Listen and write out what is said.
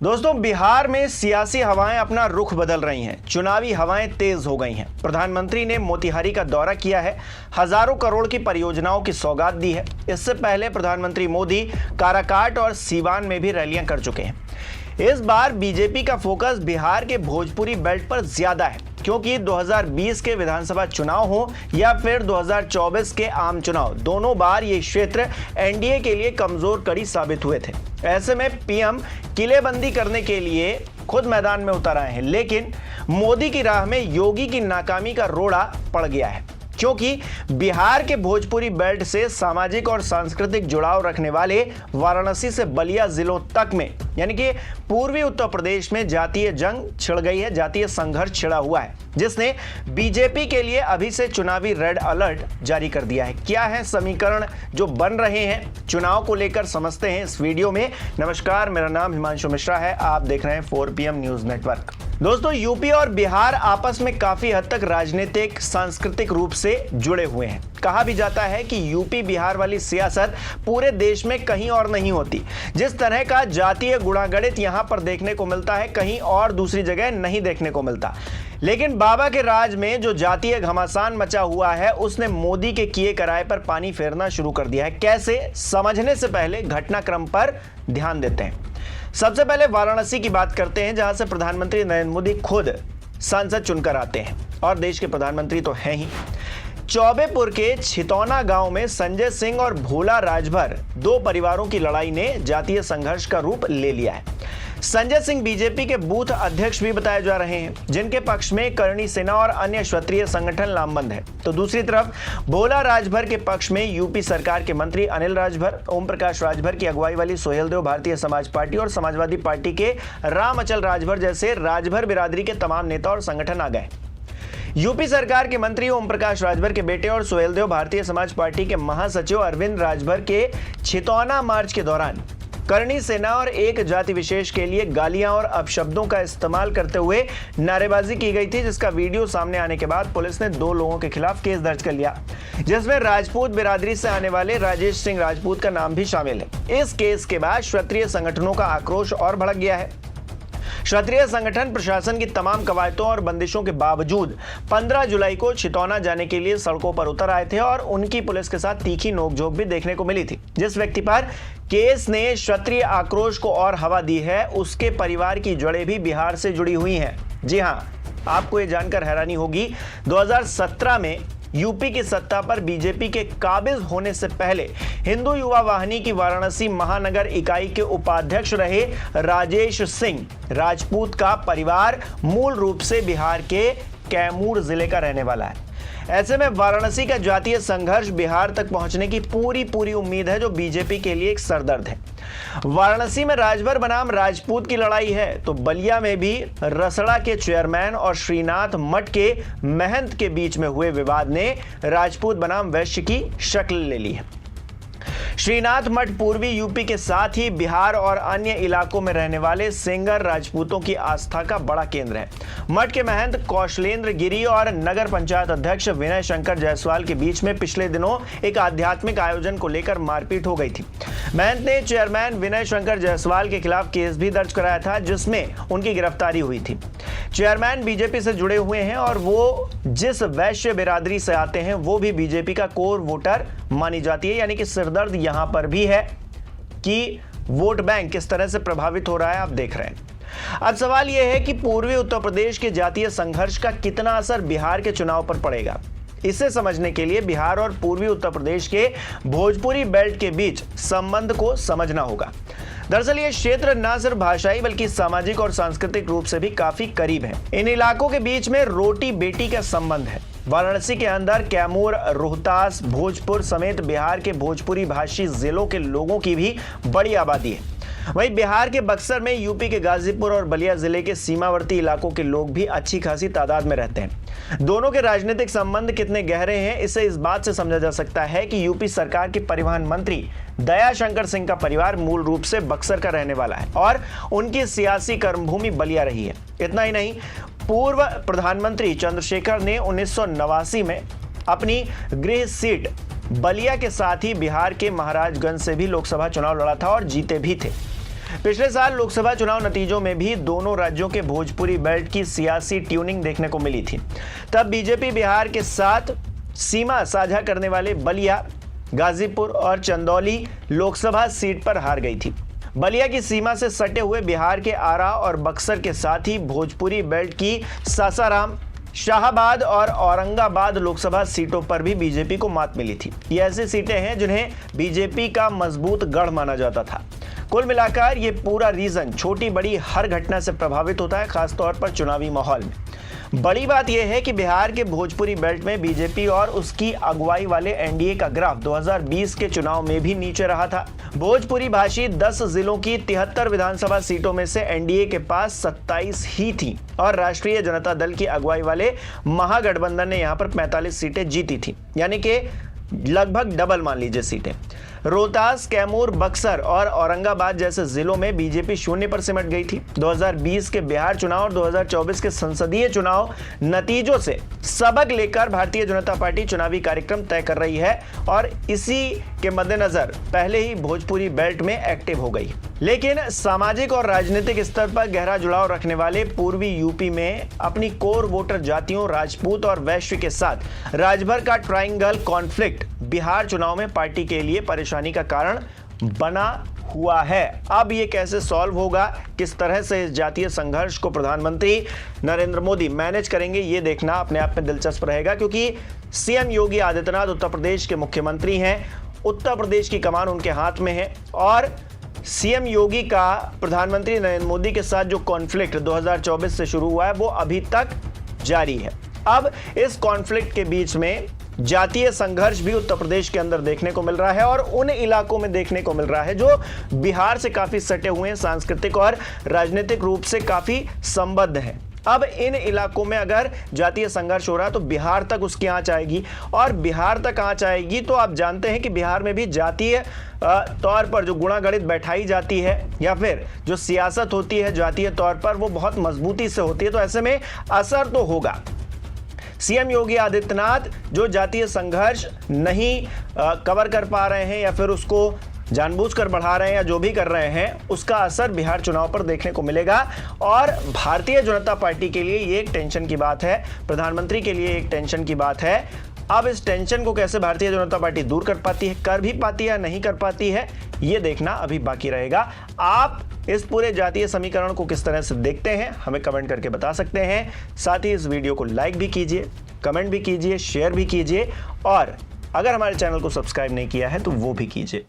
दोस्तों, बिहार में सियासी हवाएं अपना रुख बदल रही हैं। चुनावी हवाएं तेज हो गई हैं। प्रधानमंत्री ने मोतिहारी का दौरा किया है, हजारों करोड़ की परियोजनाओं की सौगात दी है। इससे पहले प्रधानमंत्री मोदी काराकाट और सीवान में भी रैलियां कर चुके हैं। इस बार बीजेपी का फोकस बिहार के भोजपुरी बेल्ट पर ज्यादा है, क्योंकि 2020 के विधानसभा चुनाव हो या फिर 2024 के आम चुनाव, दोनों बार ये क्षेत्र एनडीए के लिए कमजोर कड़ी साबित हुए थे। ऐसे में पीएम किलेबंदी करने के लिए खुद मैदान में उतर आए हैं, लेकिन मोदी की राह में योगी की नाकामी का रोड़ा पड़ गया है, क्योंकि बिहार के भोजपुरी बेल्ट से सामाजिक और सांस्कृतिक जुड़ाव रखने वाले वाराणसी से बलिया जिलों तक में, यानी कि पूर्वी उत्तर प्रदेश में जातीय जंग छिड़ गई है, जातीय संघर्ष छिड़ा हुआ है, जिसने बीजेपी के लिए अभी से चुनावी रेड अलर्ट जारी कर दिया है। क्या है समीकरण जो बन रहे हैं चुनाव को लेकर, समझते हैं इस वीडियो में। नमस्कार, मेरा नाम हिमांशु मिश्रा है, आप देख रहे हैं 4PM न्यूज नेटवर्क। दोस्तों, यूपी और बिहार आपस में काफी हद तक राजनीतिक सांस्कृतिक रूप से जुड़े हुए हैं। कहा भी जाता है कि यूपी बिहार वाली सियासत पूरे देश में कहीं और नहीं होती। जिस तरह का जातीय गुणागणित यहां पर देखने को मिलता है, कहीं और दूसरी जगह नहीं देखने को मिलता। लेकिन बाबा के राज में जो जातीय घमासान मचा हुआ है, उसने मोदी के किए कराए पर पानी फेरना शुरू कर दिया है। कैसे, समझने से पहले घटनाक्रम पर ध्यान देते हैं। सबसे पहले वाराणसी की बात करते हैं, जहां से प्रधानमंत्री नरेंद्र मोदी खुद सांसद चुनकर आते हैं और देश के प्रधानमंत्री तो हैं ही। चौबेपुर के छितौना गांव में संजय सिंह और भोला राजभर, दो परिवारों की लड़ाई ने जातीय संघर्ष का रूप ले लिया है। संजय सिंह बीजेपी के बूथ अध्यक्ष भी बताए जा रहे हैं, जिनके पक्ष में करणी सेना और अन्य क्षत्रिय संगठन लामबंद है। तो दूसरी तरफ भोला राजभर के पक्ष में यूपी सरकार के मंत्री अनिल राजभर, ओम प्रकाश राजभर की अगुवाई वाली सोहेलदेव भारतीय समाज पार्टी और समाजवादी पार्टी के राम अचल राजभर जैसे राजभर बिरादरी के तमाम नेता और संगठन आ गए। यूपी सरकार के मंत्री ओम प्रकाश राजभर के बेटे और सोहेलदेव भारतीय समाज पार्टी के महासचिव अरविंद राजभर के छितौना मार्च के दौरान करणी सेना और एक जाति विशेष के लिए गालियां और अपशब्दों का इस्तेमाल करते हुए नारेबाजी की गई थी, जिसका वीडियो सामने आने के बाद पुलिस ने 2 लोगों के खिलाफ केस दर्ज कर लिया, जिसमें राजपूत बिरादरी से आने वाले राजेश सिंह राजपूत का नाम भी शामिल है। इस केस के बाद क्षत्रिय संगठनों का आक्रोश और भड़क गया है। क्षत्रिय संगठन प्रशासन की तमाम कवायदों और बंदिशों के बावजूद 15 जुलाई को छितौना जाने के लिए सड़कों पर उतर आए थे और उनकी पुलिस के साथ तीखी नोकझोंक भी देखने को मिली थी। जिस व्यक्ति पर केस ने क्षत्रिय आक्रोश को और हवा दी है, उसके परिवार की जड़ें भी बिहार से जुड़ी हुई हैं। जी हां, आपको ये जानकर हैरानी होगी, 2017 में यूपी की सत्ता पर बीजेपी के काबिज होने से पहले हिंदू युवा वाहिनी की वाराणसी महानगर इकाई के उपाध्यक्ष रहे राजेश सिंह राजपूत का परिवार मूल रूप से बिहार के कैमूर जिले का रहने वाला है। ऐसे में वाराणसी का जातीय संघर्ष बिहार तक पहुंचने की पूरी उम्मीद है, जो बीजेपी के लिए एक सरदर्द है। वाराणसी में राजभर बनाम राजपूत की लड़ाई है, तो बलिया में भी रसड़ा के चेयरमैन और श्रीनाथ मठ के महंत के बीच में हुए विवाद ने राजपूत बनाम वैश्य की शक्ल ले ली है। श्रीनाथ मठ पूर्वी यूपी के साथ ही बिहार और अन्य इलाकों में रहने वाले सेंगर राजपूतों की आस्था का बड़ा केंद्र है। मठ के महंत कौशलेंद्र गिरी और नगर पंचायत अध्यक्ष विनय शंकर जायसवाल के बीच में पिछले दिनों एक आध्यात्मिक आयोजन को लेकर मारपीट हो गई थी। महंत ने चेयरमैन विनय शंकर जायसवाल के खिलाफ केस भी दर्ज कराया था, जिसमें उनकी गिरफ्तारी हुई थी। चेयरमैन बीजेपी से जुड़े हुए हैं और वो जिस वैश्य बिरादरी से आते हैं, वो भी बीजेपी का कोर वोटर मानी जाती है। यानी कि सिरदर्द यहां पर भी है कि वोट बैंक किस तरह से प्रभावित हो रहा है, आप देख रहे हैं। अब सवाल यह है कि पूर्वी उत्तर प्रदेश के जातीय संघर्ष का कितना असर बिहार के चुनाव पर पड़ेगा। इसे समझने के लिए बिहार और पूर्वी उत्तर प्रदेश के भोजपुरी बेल्ट के बीच संबंध को समझना होगा। दरअसल ये क्षेत्र न सिर्फ भाषाई बल्कि सामाजिक और सांस्कृतिक रूप से भी काफी करीब है। इन इलाकों के बीच में रोटी बेटी का संबंध है। वाराणसी के अंदर कैमूर, रोहतास, भोजपुर समेत बिहार के भोजपुरी भाषी जिलों के लोगों की भी बड़ी आबादी है। वहीं बिहार के बक्सर में यूपी के गाजीपुर और बलिया जिले के सीमावर्ती इलाकों के लोग भी अच्छी खासी तादाद में रहते हैं। दोनों के राजनीतिक संबंध कितने गहरे हैं, इसे इस बात से समझा जा सकता है कि यूपी सरकार के परिवहन मंत्री दयाशंकर सिंह का परिवार मूल रूप से बक्सर का रहने वाला है और उनकी सियासी कर्मभूमि बलिया रही है। इतना ही नहीं, पूर्व प्रधानमंत्री चंद्रशेखर ने 1989 में अपनी गृह सीट बलिया के साथ ही बिहार के महाराजगंज से भी लोकसभा चुनाव लड़ा था और जीते भी थे। पिछले साल लोकसभा चुनाव नतीजों में भी दोनों राज्यों के भोजपुरी बेल्ट की सियासी ट्यूनिंग देखने को मिली थी। तब बीजेपी बिहार के साथ सीमा साझा करने वाले बलिया, गाजीपुर और चंदौली लोकसभा सीट पर हार गई थी। बलिया की सीमा से सटे हुए बिहार के आरा और बक्सर के साथ ही भोजपुरी बेल्ट की सासाराम, शाहाबाद और औरंगाबाद लोकसभा सीटों पर भी बीजेपी को मात मिली थी। ये ऐसी सीटें हैं जिन्हें बीजेपी का मजबूत गढ़ माना जाता था। कुल मिलाकर ये पूरा रीजन छोटी बड़ी हर घटना से प्रभावित होता है, खासतौर पर चुनावी माहौल में। बड़ी बात यह है कि बिहार के भोजपुरी बेल्ट में बीजेपी और उसकी अगुवाई वाले एनडीए का ग्राफ 2020 के चुनाव में भी नीचे रहा था। भोजपुरी भाषी 10 जिलों की 73 विधानसभा सीटों में से एनडीए के पास 27 ही थी और राष्ट्रीय जनता दल की अगुवाई वाले महागठबंधन ने यहां पर 45 सीटें जीती थी, यानी कि लगभग डबल मान लीजिए सीटें। रोहतास, कैमूर, बक्सर और औरंगाबाद जैसे जिलों में बीजेपी शून्य पर सिमट गई थी। 2020 के बिहार चुनाव और 2024 के संसदीय चुनाव नतीजों से सबक लेकर भारतीय जनता पार्टी चुनावी कार्यक्रम तय कर रही है और इसी के मद्देनजर पहले ही भोजपुरी बेल्ट में एक्टिव हो गई। लेकिन सामाजिक और राजनीतिक स्तर पर गहरा जुड़ाव रखने वाले पूर्वी यूपी में अपनी कोर वोटर जातियों, राजपूत और वैश्य के साथ राजभर का ट्रायंगल कॉन्फ्लिक्ट बिहार चुनाव में पार्टी के लिए परेशानी का कारण बना हुआ है। अब ये कैसे सॉल्व होगा, किस तरह से इस जातीय संघर्ष को प्रधानमंत्री नरेंद्र मोदी मैनेज करेंगे, ये देखना अपने आप में दिलचस्प रहेगा, क्योंकि सीएम योगी आदित्यनाथ उत्तर प्रदेश के मुख्यमंत्री हैं। उत्तर प्रदेश की कमान उनके हाथ में है और सीएम योगी का प्रधानमंत्री नरेंद्र मोदी के साथ जो कॉन्फ्लिक्ट 2024 से शुरू हुआ है वो अभी तक जारी है। अब इस कॉन्फ्लिक्ट के बीच में जातीय संघर्ष भी उत्तर प्रदेश के अंदर देखने को मिल रहा है और उन इलाकों में देखने को मिल रहा है जो बिहार से काफी सटे हुए हैं, सांस्कृतिक और राजनीतिक रूप से काफी संबद्ध हैं। अब इन इलाकों में अगर जातीय संघर्ष हो रहा है तो बिहार तक उसकी आंच आएगी और बिहार तक आंच आएगी तो आप जानते हैं कि बिहार में भी जातीय तौर पर जो गुणागणित बैठाई जाती है या फिर जो सियासत होती है जातीय तौर पर वो बहुत मजबूती से होती है, तो ऐसे में असर तो होगा। सीएम योगी आदित्यनाथ जो जातीय संघर्ष नहीं कवर कर पा रहे हैं या फिर उसको जानबूझकर बढ़ा रहे हैं या जो भी कर रहे हैं, उसका असर बिहार चुनाव पर देखने को मिलेगा और भारतीय जनता पार्टी के लिए ये एक टेंशन की बात है, प्रधानमंत्री के लिए एक टेंशन की बात है। अब इस टेंशन को कैसे भारतीय जनता पार्टी दूर कर पाती है, कर भी पाती है या नहीं कर पाती है, ये देखना अभी बाकी रहेगा। आप इस पूरे जातीय समीकरण को किस तरह से देखते हैं हमें कमेंट करके बता सकते हैं। साथ ही इस वीडियो को लाइक भी कीजिए, कमेंट भी कीजिए, शेयर भी कीजिए और अगर हमारे चैनल को सब्सक्राइब नहीं किया है तो वो भी कीजिए।